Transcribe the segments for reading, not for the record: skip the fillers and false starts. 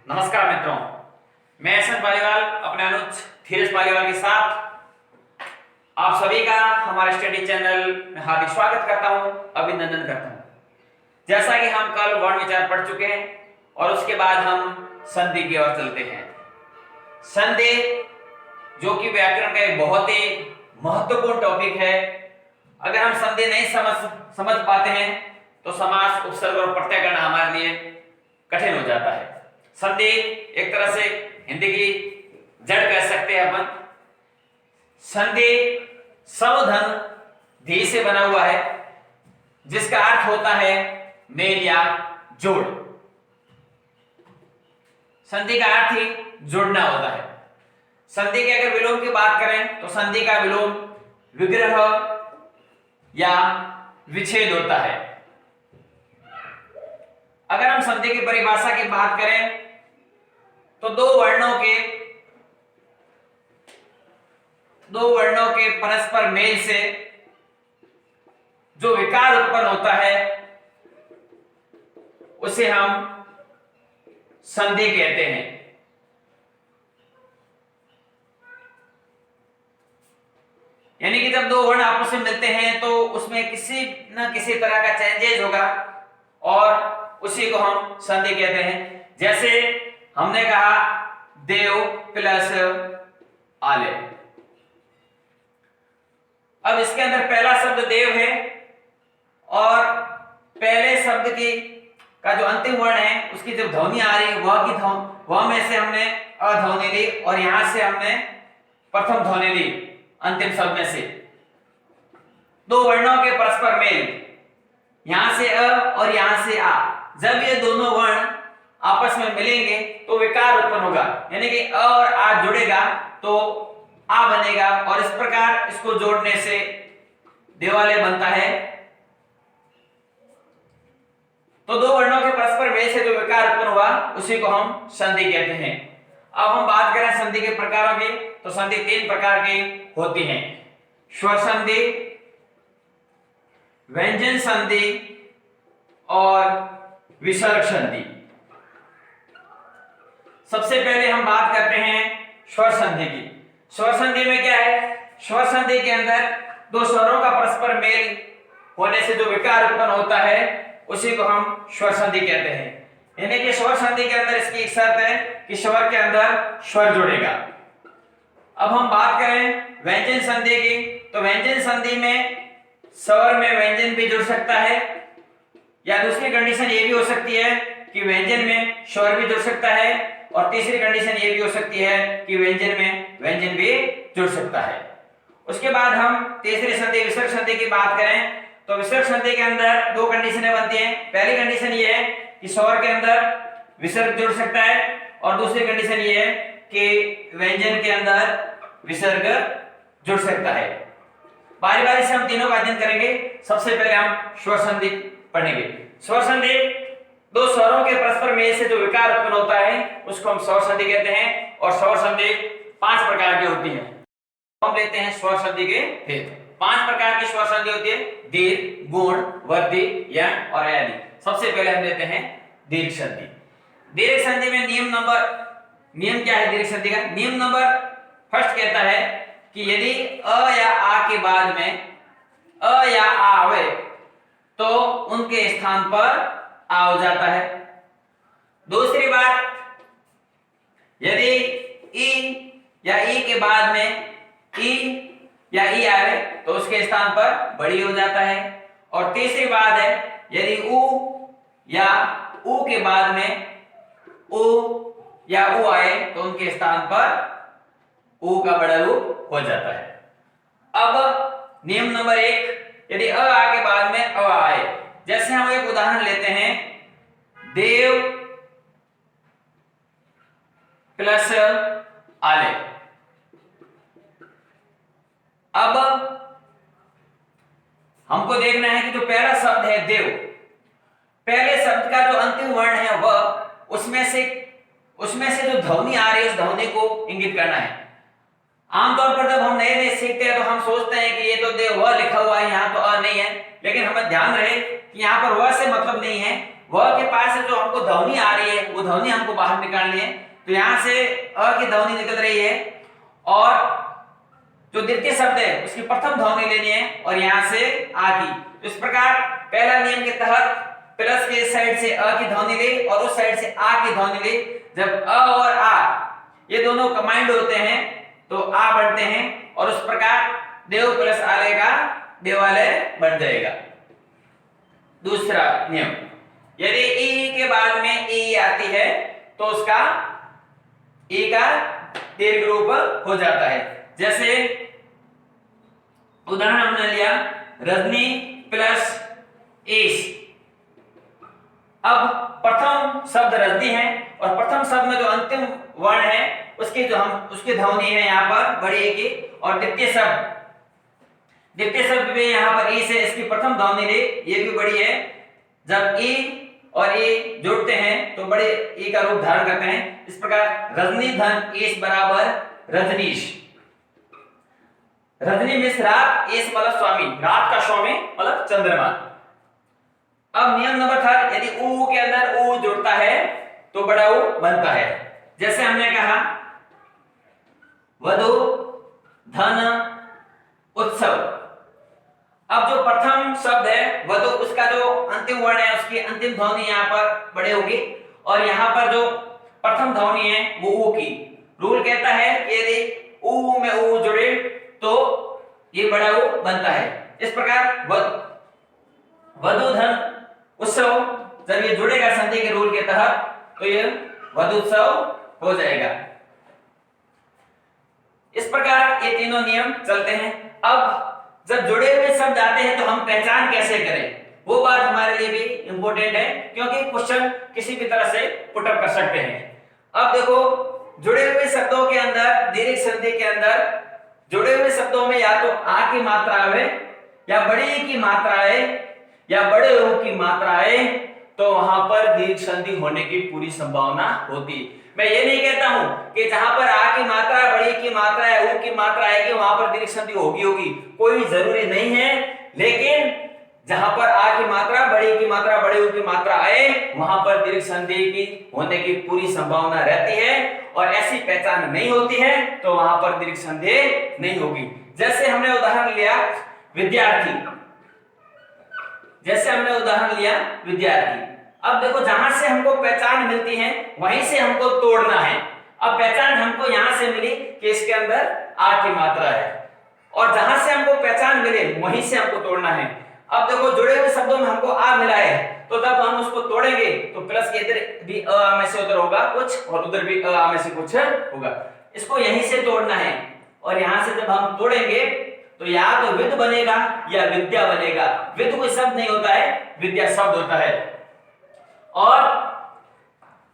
नमस्कार मित्रों, मैं एसएन पालीवाल अपने अनुज धीरज पालीवाल के साथ आप सभी का हमारे स्टडी चैनल में हार्दिक स्वागत करता हूं, अभिनंदन करता हूं। जैसा कि हम कल वर्ण विचार पढ़ चुके हैं और उसके बाद हम संधि की ओर चलते हैं। संधि जो कि व्याकरण का एक बहुत ही महत्वपूर्ण टॉपिक है। अगर हम संधि नहीं समझ पाते हैं तो समास, उपसर्ग और प्रत्यय करना हमारे लिए कठिन हो जाता है। संधि एक तरह से हिंदी की जड़ कह सकते हैं अपन। संधि संधन धी से बना हुआ है, जिसका अर्थ होता है मेल या जोड़। संधि का अर्थ ही जोड़ना होता है। संधि के अगर विलोम की बात करें तो संधि का विलोम विग्रह या विच्छेद होता है। अगर हम संधि की परिभाषा की बात करें तो दो वर्णों के परस्पर मेल से जो विकार उत्पन्न होता है उसे हम संधि कहते हैं। यानी कि जब दो वर्ण आपस में मिलते हैं तो उसमें किसी न किसी तरह का चेंजेस होगा और उसी को हम संधि कहते हैं। जैसे हमने कहा देव प्लस आले। अब इसके अंदर पहला शब्द देव है और पहले शब्द की का जो अंतिम वर्ण है उसकी जब ध्वनि आ रही है वह में से हमने अध्वनि ली और यहां से हमने प्रथम ध्वनि ली अंतिम शब्द में से। दो वर्णों के परस्पर मेल, यहां से अ और यहां से आ, जब ये दोनों वर्ण आपस में मिलेंगे तो विकार उत्पन्न होगा। यानी कि अ और आ जुड़ेगा तो आ बनेगा और इस प्रकार इसको जोड़ने से देवालय बनता है। तो दो वर्णों के परस्पर मेल से जो विकार उत्पन्न हुआ उसी को हम संधि कहते हैं। अब हम बात करें संधि के प्रकारों की तो संधि तीन प्रकार की होती हैं: स्वर संधि, व्यंजन संधि और विसर्ग संधि। सबसे पहले हम बात करते हैं स्वर संधि की। स्वर संधि में क्या है? स्वर संधि के अंदर दो स्वरों का परस्पर मेल होने से जो विकार उत्पन्न होता है उसी को हम स्वर संधि कहते हैं। यानी कि स्वर संधि के अंदर इसकी एक शर्त है कि स्वर के अंदर स्वर जुड़ेगा। अब हम बात करें व्यंजन संधि की तो व्यंजन संधि में स्वर में व्यंजन भी जुड़ सकता है या दूसरी कंडीशन ये भी हो सकती है कि व्यंजन में स्वर भी जुड़ सकता है और तीसरी कंडीशन ये भी हो सकती है कि व्यंजन में व्यंजन भी जुड़ सकता है। उसके बाद हम तीसरी संधि विसर्ग संधि की बात करें तो विसर्ग संधि के अंदर दो कंडीशनें बनती हैं। पहली कंडीशन ये है कि स्वर के अंदर विसर्ग जुड़ सकता है और दूसरी कंडीशन ये है कि व्यंजन के अंदर विसर्ग जुड़ सकता है। बारी बारी से हम तीनों का अध्ययन करेंगे। सबसे पहले हम स्वर संधि पढ़ेंगे। स्वर संधि दो स्वरों के परस्पर मेल से जो विकार उत्पन्न होता है उसको हम स्वर संधि कहते हैं और स्वर संधि 5 प्रकार की होती है। हम लेते हैं स्वर संधि के भेद। 5 प्रकार की स्वर संधि होती है: दीर्घ, गुण, वृद्धि, यण और आदि। सबसे पहले हम लेते हैं दीर्घ संधि। दीर्घ संधि में नियम क्या है? दीर्घ संधि का नियम नंबर फर्स्ट कहता है कि यदि अ या आ के बाद में अ या आ आवे तो उनके स्थान पर आ हो जाता है। दूसरी बात, यदि ई या ई के बाद में ई या ई आवे तो उसके स्थान पर बड़ी हो जाता है। और तीसरी बात है, यदि उ या उ के बाद में उ या उ आए तो उनके स्थान पर उ का बड़ा रूप हो जाता है। अब नियम नंबर 1, यदि अ आ के बाद में अ आए, जैसे हम एक उदाहरण लेते हैं, देव प्लस आले। अब हमको देखना है कि जो पहला शब्द है देव, पहले शब्द का जो अंतिम वर्ण है वह उसमें से जो ध्वनि आ रही है उस ध्वनि को इंगित करना है। आमतौर पर जब हम नए नए सीखते हैं तो हम सोचते हैं कि ये तो देव वह लिखा हुआ है, यहाँ तो अ नहीं है, लेकिन हमें ध्यान रहे कि यहाँ पर वह से मतलब नहीं है, वह के पास से जो हमको ध्वनि आ रही है वो ध्वनि हमको बाहर निकालनी है। तो यहां से अ की ध्वनि निकल रही है और जो द्वितीय शब्द है उसकी प्रथम ध्वनि लेनी है और यहां से आ की। तो इस प्रकार पहला नियम के तहत प्लस के साइड से अ की ध्वनि ले और उस साइड से आ की ध्वनि ले। जब अ और आ ये दोनों कंबाइंड होते हैं तो आ बनते हैं और उस प्रकार देव प्लस आले का देवालय बन जाएगा। दूसरा नियम, यदि ई के बाद में ई आती है तो उसका ई का दीर्घ रूप हो जाता है। जैसे उदाहरण हमने लिया रजनी प्लस ईश। अब प्रथम शब्द रजनी है और प्रथम शब्द में जो अंतिम वर्ण है उसकी ध्वनि है यहाँ पर बड़ी ए की और द्वितीय शब्द में यहाँ पर ई से इसकी प्रथम ध्वनि ले, ये भी बड़ी है। जब ई और ई जुड़ते हैं तो बड़े ई का रूप धारण करते हैं। इस प्रकार रजनी धन ईश बराबर रजनीश। रजनी मिस रात, ईश मतलब स्वामी, रात का स्वामी मतलब चंद्रमा। अब नियम नंबर 3, यदि ऊ के अंदर ऊ जुड़ता है तो बड़ा ऊ बनता है। जैसे हमने कहा वधु धन उत्सव। अब जो प्रथम शब्द है वधु, उसका जो अंतिम वर्ण है उसकी अंतिम ध्वनि यहाँ पर बड़े होगी और यहाँ पर जो प्रथम ध्वनि है वो ऊ की। रूल कहता है कि यदि ऊ में ऊ जुड़े तो ये बड़ा ऊ बनता है। इस प्रकार वधु धन उत्सव जब ये जुड़ेगा संधि के रूल के तहत तो ये वधुत्सव हो जाएगा। इस प्रकार ये तीनों नियम चलते हैं। अब जब जुड़े हुए शब्द आते हैं तो हम पहचान कैसे करें, वो बात हमारे लिए भी इंपॉर्टेंट है क्योंकि क्वेश्चन किसी भी तरह से पुटअप कर सकते हैं। अब देखो जुड़े हुए शब्दों के अंदर दीर्घ संधि के अंदर जुड़े हुए शब्दों में या तो आ की मात्रा आए या बड़ी ई की मात्रा आए या बड़े ऊ की मात्रा आए तो वहां पर दीर्घ संधि होने की पूरी संभावना होती। मैं ये नहीं कहता हूं कि जहां पर आ की मात्रा बड़ी की मात्रा है ऊ की मात्रा आएगी वहां पर दीर्घ संधि होगी, कोई जरूरी नहीं है। लेकिन जहां पर आ की मात्रा बड़ी की मात्रा बड़े ऊ की मात्रा आए वहां पर दीर्घ संधि की होने की पूरी संभावना रहती है और ऐसी पहचान नहीं होती है तो वहां पर दीर्घ संधि नहीं होगी। जैसे हमने उदाहरण लिया विद्यार्थी, अब देखो जहां से हमको पहचान मिलती है वहीं से हमको तोड़ना है। अब पहचान हमको यहां से मिली कि इसके अंदर आ की मात्रा है और जहां से हमको पहचान मिले वहीं से हमको तोड़ना है। अब देखो जुड़े हुए शब्दों में हमको आ मिला है तो जब हम उसको तोड़ेंगे तो प्लस के इधर भी अ में से उधर होगा कुछ और उधर भी अ में से कुछ होगा। इसको यहीं से तोड़ना है और यहां से जब हम तोड़ेंगे तो या तो विद बनेगा या विद्या बनेगा। विद कोई शब्द नहीं होता है, विद्या शब्द होता है। और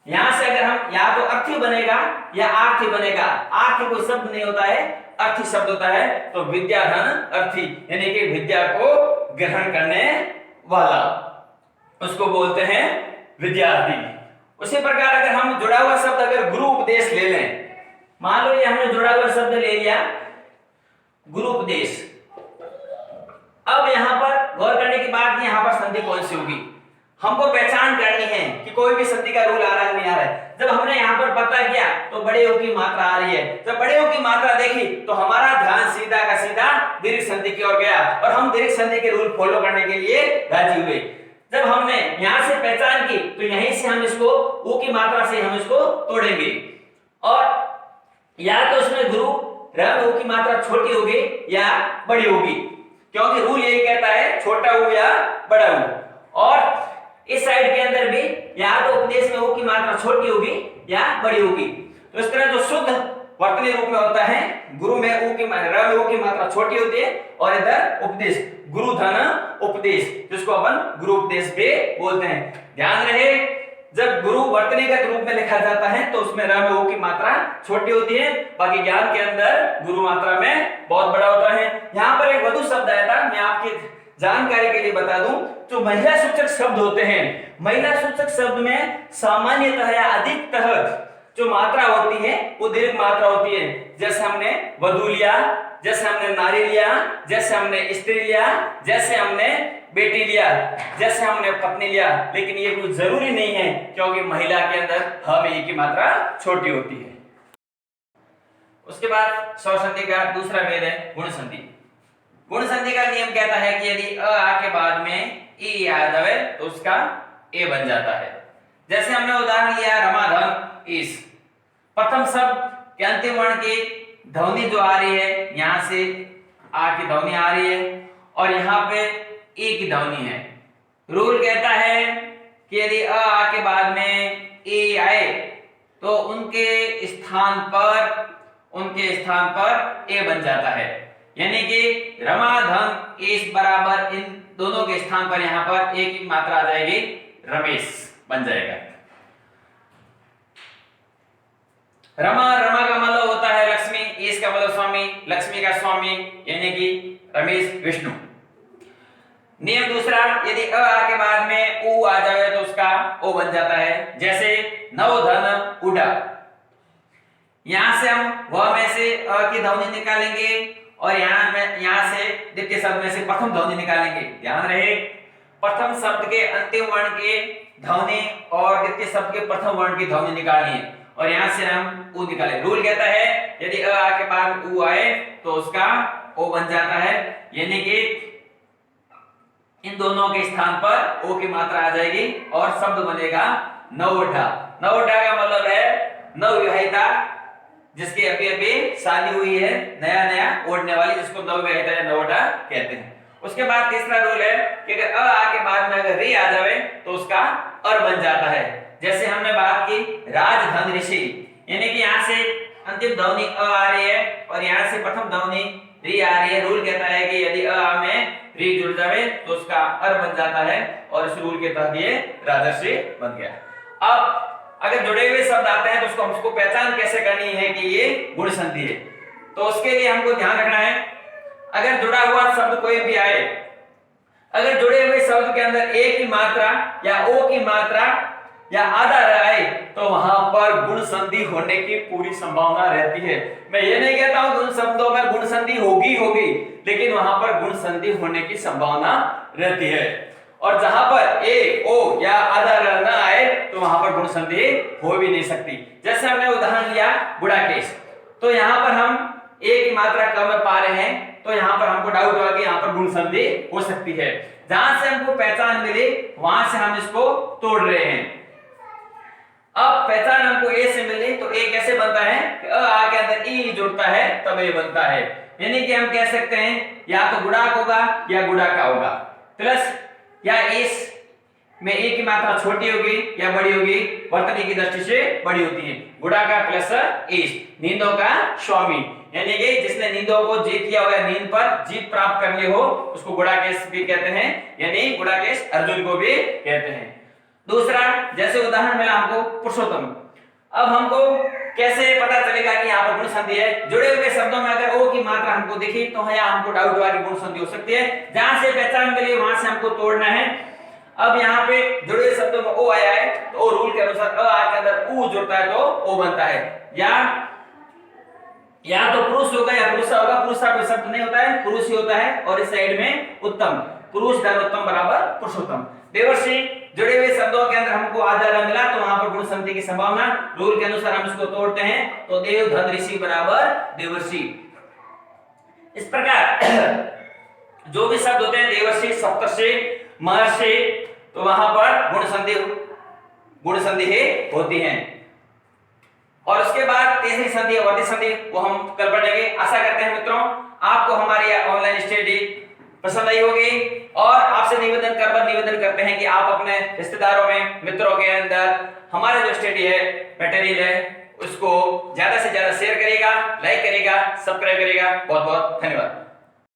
यहां से अगर हम या तो अर्थी बनेगा या आर्थी बनेगा, आर्थी कोई शब्द नहीं होता है, अर्थी शब्द होता है। तो विद्या धन अर्थी यानी कि विद्या को ग्रहण करने वाला उसको बोलते हैं विद्यार्थी। उसी प्रकार अगर हम जुड़ा हुआ शब्द अगर गुरु उपदेश ले लें, मान लो ये हमने जुड़ा हुआ शब्द ले लिया गुरु उपदेश। अब यहां पर गौर करने की बात यहां पर संधि कौन सी होगी हमको पहचान करनी है कि कोई भी संधि का रूल आ रहा है नहीं आ रहा है। जब हमने यहां पर पता किया तो बड़े ओ की मात्रा आ रही है, जब बड़े ओ की मात्रा देखी तो हमारा ध्यान सीधा का सीधा दीर्घ संधि की ओर गया और हम दीर्घ संधि के रूल फॉलो करने के लिए राजी हुए। जब हमने यहां से पहचान की तो यहीं से हम इसको ओ की मात्रा से हम इसको तोड़ेंगे और या तो इसमें गुरु रम ओ की मात्रा छोटी होगी या बड़ी होगी, क्योंकि रूल यही कहता है छोटा ऊ या बड़ा ऊ। और इस साइड के अंदर भी या तो उपदेश में ओ की मात्रा छोटी होगी या बड़ी होगी। तो इस तरह जो शुद्ध वर्तनी रूप में होता है गुरु में ओ की र में ओ की मात्रा छोटी होती है और इधर उपदेश गुरु धन उपदेश जिसको अपन गुरु उपदेश भी बोलते हैं। ध्यान रहे जब गुरु वर्तनीगत रूप में लिखा जाता है तो उसमें र में ओ की मात्रा छोटी होती है, बाकी ज्ञान के अंदर गुरु मात्रा में बहुत बड़ा होता है। यहाँ पर एक वधु शब्द आया था, मैं आपकी जानकारी के लिए बता दूं, जो महिला सूचक शब्द होते हैं महिला सूचक शब्द में सामान्यतः या अधिकतः जो मात्रा होती है वो दीर्घ मात्रा होती है। जैसे हमने वधू लिया, जैसे हमने नारी लिया, जैसे हमने स्त्री लिया, जैसे हमने बेटी लिया, जैसे हमने पत्नी लिया। लेकिन ये कुछ जरूरी नहीं है, क्योंकि महिला के अंदर ह में की मात्रा छोटी होती है। उसके बाद स्वर संधि का दूसरा भेद है गुण संधि। गुण संधि का नियम कहता है कि यदि अ आ के बाद में ई आ जाए तो उसका ए बन जाता है। जैसे हमने उदाहरण लिया रमाधन ईस, प्रथम शब्द के अंतिम वर्ण की ध्वनि जो आ रही है, यहां से आ की ध्वनि आ रही है और यहाँ पे ए की ध्वनि है। रूल कहता है कि यदि अ आ के बाद में ए आए तो उनके स्थान पर ए बन जाता है। यानी कि रमाधन ईस बराबर इन दोनों के स्थान पर यहाँ पर ए की मात्रा आ जाएगी, रमेश बन जाएगा। रमा का मतलब होता है लक्ष्मी, ईस का मतलब स्वामी, लक्ष्मी का स्वामी यानी कि रमेश विष्णु। नियम दूसरा, यदि अ आ के बाद में उ आ जाए तो उसका ओ बन जाता है। जैसे नवधन उड़ा, यहां से हम व में से अ की ध्वनि निकालेंगे और यहां से द्वितीय शब्द में से प्रथम ध्वनि निकालेंगे। ध्यान रहे, प्रथम शब्द के अंतिम वर्ण के ध्वनि और द्वितीय शब्द के प्रथम वर्ण की ध्वनि निकालनी है और यहां से हम उ निकाले। रूल कहता है यदि अ आ के बाद उ आए तो उसका ओ बन जाता है। यानी कि इन दोनों के स्थान पर ओ की मात्रा आ जाएगी और शब्द बनेगा नवोढ़ा। नवोढ़ा का मतलब है नवविवाहिता, जिसकी अभी अभी शादी हुई है, नया नया ओढ़ने वाली, जिसको नवविवाहिता या नवोढ़ा कहते हैं। उसके बाद तीसरा रूल है कि अगर अ आ के बाद में अगर री आ जाए तो उसका अर बन जाता है। जैसे हमने बात की राजधन ऋषि, यानी कि यहाँ से अंतिम ध्वनि अ आ रही है और यहाँ से प्रथम ध्वनि री आ रही है। रूल कहता है कि यदि अ में री जुड़ जाए तो उसका अर बन जाता है और इस रूल के तहत ये राजर्षि बन गया। अब अगर जुड़े हुए शब्द आते हैं तो उसको पहचान कैसे करनी है कि ये गुण संधि है, तो उसके लिए हमको ध्यान रखना है, अगर जुड़ा हुआ शब्द कोई भी आए, अगर जुड़े हुए शब्द के अंदर ए की मात्रा या ओ की मात्रा या आधा आए तो वहां पर गुण संधि होने की पूरी संभावना रहती है। मैं ये नहीं कहता हूं उन शब्दों में गुण संधि होगी, लेकिन वहां पर गुण संधि होने की संभावना रहती है। और जहां पर ए ओ या आधा न आए तो वहां पर गुण संधि हो भी नहीं सकती। जैसे हमने उदाहरण लिया गुड़ाकेश, तो यहाँ पर हम ए की मात्रा कम पा रहे हैं, तो यहाँ पर हमको डाउट हुआ कि यहाँ पर गुण संधि हो सकती है। जहां से हमको पहचान मिली वहां से हम इसको तोड़ रहे हैं। अब पहचान हमको ए से मिली तो ए कैसे बनता है कि अ आ के अंदर ई जुड़ता है तब ए बनता है। यानी कि हम कह सकते हैं या तो गुड़ाक होगा या गुड़ाका होगा, प्लस या इस में ए की मात्रा छोटी होगी या बड़ी होगी, वर्तनी की दृष्टि से बड़ी होती है। गुड़ाका प्लस इस, नींदों का स्वामी, यानी कि जिसने नींदों को जीत लिया हो या नींद पर जीत प्राप्त कर ली हो उसको गुड़ाकेश भी कहते हैं, यानी गुड़ाकेश अर्जुन को भी कहते हैं। दूसरा, जैसे उदाहरण मिला हमको पुरुषोत्तम, अब हमको कैसे पता चलेगा कि यहाँ पर गुण संधि है? जुड़े हुए शब्दों में अगर ओ की मात्रा हमको दिखी तो यहाँ हमको डाउट हुआ कि गुण संधि हो सकती है। जहां से पहचान मिली वहां से हमको तोड़ना है। अब यहाँ पे जुड़े हुए शब्दों में ओ आया है तो ओ रूल के अनुसार अ आ के अंदर उ जुड़ता है तो ओ बनता है। या तो पुरुष होगा या पुरुषा होगा, पुरुषा कोई शब्द नहीं होता है, पुरुष ही होता है। और इस साइड में उत्तम, पुरुष धन उत्तम बराबर पुरुषोत्तम। देवर्षि, जुड़े हुए शब्दों के अंदर हमको आधार मिला तो वहां पर गुण संधि की संभावना, रूल के अनुसार हम इसको तोड़ते हैं तो देव धन ऋषि बराबर देवर्षि। इस प्रकार जो भी शब्द होते हैं देवर्षि, सप्तर्षि, महर्षि, तो वहां पर गुण संधि ही होती है। और उसके बाद तीसरी संधि वर्ती संधि, वो हम कल पढ़ेंगे। आशा करते हैं मित्रों आपको हमारी ऑनलाइन स्टडी पसंद आई होगी और आपसे निवेदन करते हैं कि आप अपने रिश्तेदारों में, मित्रों के अंदर हमारे जो स्टडी है मटेरियल है उसको ज्यादा से ज्यादा शेयर करिएगा, लाइक करिएगा, सब्सक्राइब करिएगा। बहुत बहुत धन्यवाद।